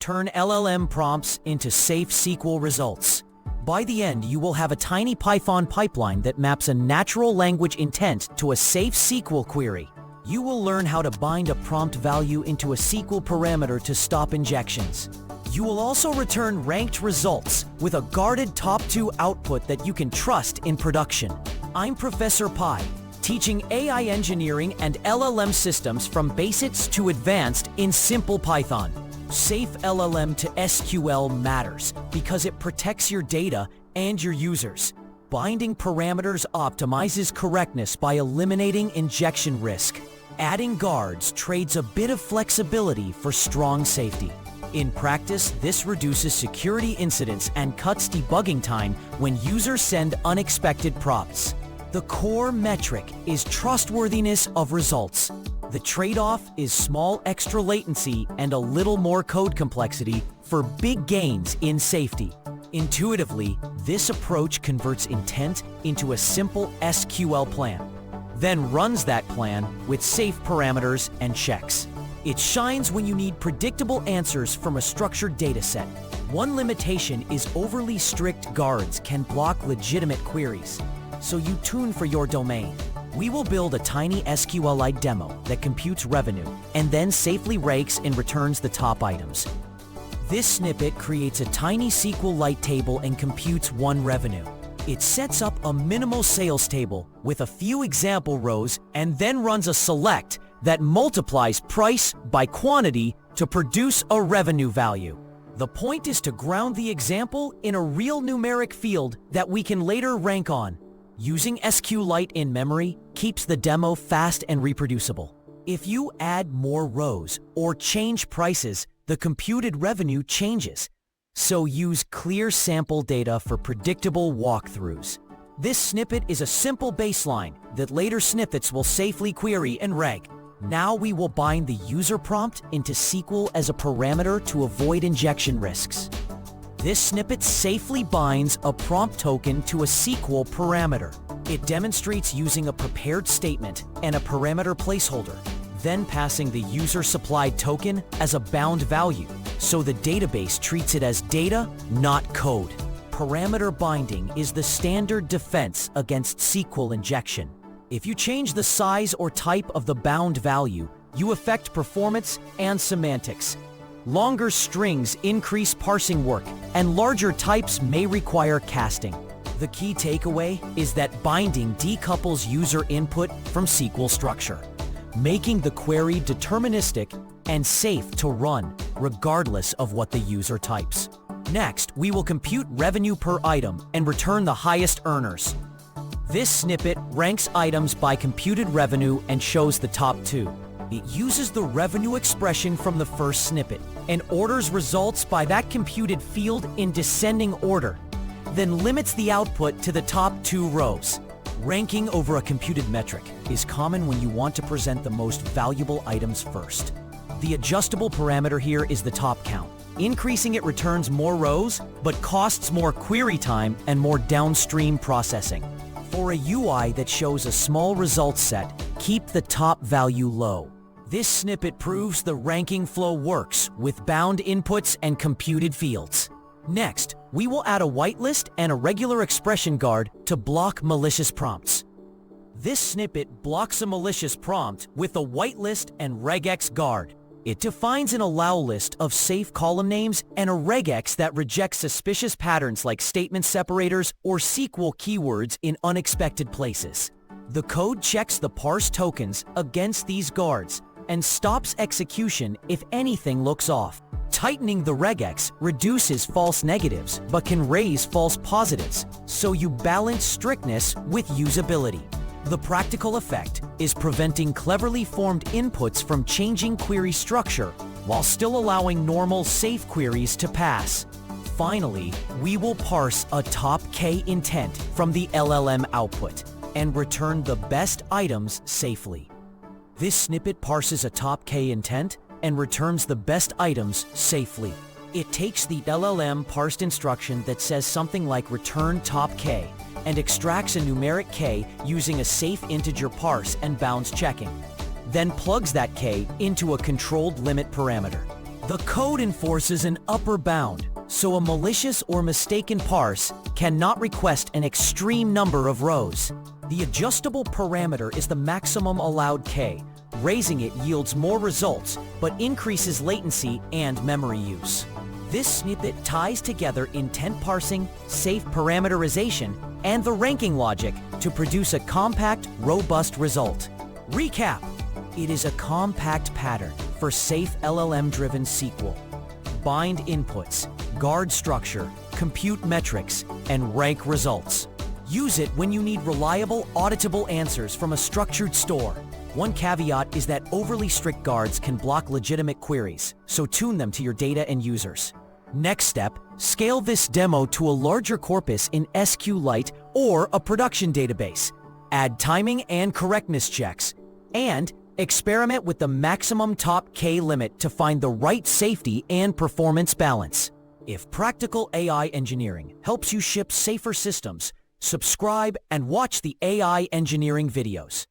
turn LLM prompts into safe SQL results. By the end, you will have a tiny Python pipeline that maps a natural language intent to a safe SQL query. You will learn how to bind a prompt value into a SQL parameter to stop injections. You will also return ranked results with a guarded top 2 output that you can trust in production. I'm Professor Pi, teaching AI engineering and LLM systems from basics to advanced in simple Python. Safe LLM-to-SQL matters because it protects your data and your users. Binding parameters optimizes correctness by eliminating injection risk. Adding guards trades a bit of flexibility for strong safety. In practice, this reduces security incidents and cuts debugging time when users send unexpected prompts. The core metric is trustworthiness of results. The trade-off is small extra latency and a little more code complexity for big gains in safety. Intuitively, this approach converts intent into a simple SQL plan, then runs that plan with safe parameters and checks. It shines when you need predictable answers from a structured dataset. One limitation is overly strict guards can block legitimate queries, so you tune for your domain. We will build a tiny SQLite demo that computes revenue and then safely ranks and returns the top items. This snippet creates a tiny SQLite table and computes one revenue. It sets up a minimal sales table with a few example rows and then runs a select that multiplies price by quantity to produce a revenue value. The point is to ground the example in a real numeric field that we can later rank on. Using SQLite in memory keeps the demo fast and reproducible. If you add more rows or change prices, the computed revenue changes. So use clear sample data for predictable walkthroughs. This snippet is a simple baseline that later snippets will safely query and rank. Now we will bind the user prompt into SQL as a parameter to avoid injection risks. This snippet safely binds a prompt token to a SQL parameter. It demonstrates using a prepared statement and a parameter placeholder, then passing the user-supplied token as a bound value, so the database treats it as data, not code. Parameter binding is the standard defense against SQL injection. If you change the size or type of the bound value, you affect performance and semantics. Longer strings increase parsing work, and larger types may require casting. The key takeaway is that binding decouples user input from SQL structure, making the query deterministic and safe to run, regardless of what the user types. Next, we will compute revenue per item and return the highest earners. This snippet ranks items by computed revenue and shows the top 2. It uses the revenue expression from the first snippet and orders results by that computed field in descending order, then limits the output to the top 2 rows. Ranking over a computed metric is common when you want to present the most valuable items first. The adjustable parameter here is the top count. Increasing it returns more rows, but costs more query time and more downstream processing. For a UI that shows a small results set, keep the top value low. This snippet proves the ranking flow works with bound inputs and computed fields. Next, we will add a whitelist and a regular expression guard to block malicious prompts. This snippet blocks a malicious prompt with a whitelist and regex guard. It defines an allow list of safe column names and a regex that rejects suspicious patterns like statement separators or SQL keywords in unexpected places. The code checks the parse tokens against these guards and stops execution if anything looks off. Tightening the regex reduces false negatives but can raise false positives, so you balance strictness with usability. The practical effect is preventing cleverly formed inputs from changing query structure while still allowing normal safe queries to pass. Finally, we will parse a top K intent from the LLM output and return the best items safely. This snippet parses a top K intent and returns the best items safely. It takes the LLM parsed instruction that says something like return top K and extracts a numeric K using a safe integer parse and bounds checking, then plugs that K into a controlled limit parameter. The code enforces an upper bound, so a malicious or mistaken parse cannot request an extreme number of rows. The adjustable parameter is the maximum allowed k. Raising it yields more results, but increases latency and memory use. This snippet ties together intent parsing, safe parameterization, and the ranking logic to produce a compact, robust result. Recap: it is a compact pattern for safe LLM-driven SQL. Bind inputs, guard structure, compute metrics, and rank results. Use it when you need reliable, auditable answers from a structured store. One caveat is that overly strict guards can block legitimate queries, so tune them to your data and users. Next step, scale this demo to a larger corpus in SQLite or a production database. Add timing and correctness checks, and experiment with the maximum top K limit to find the right safety and performance balance. If practical AI engineering helps you ship safer systems, subscribe and watch the AI engineering videos.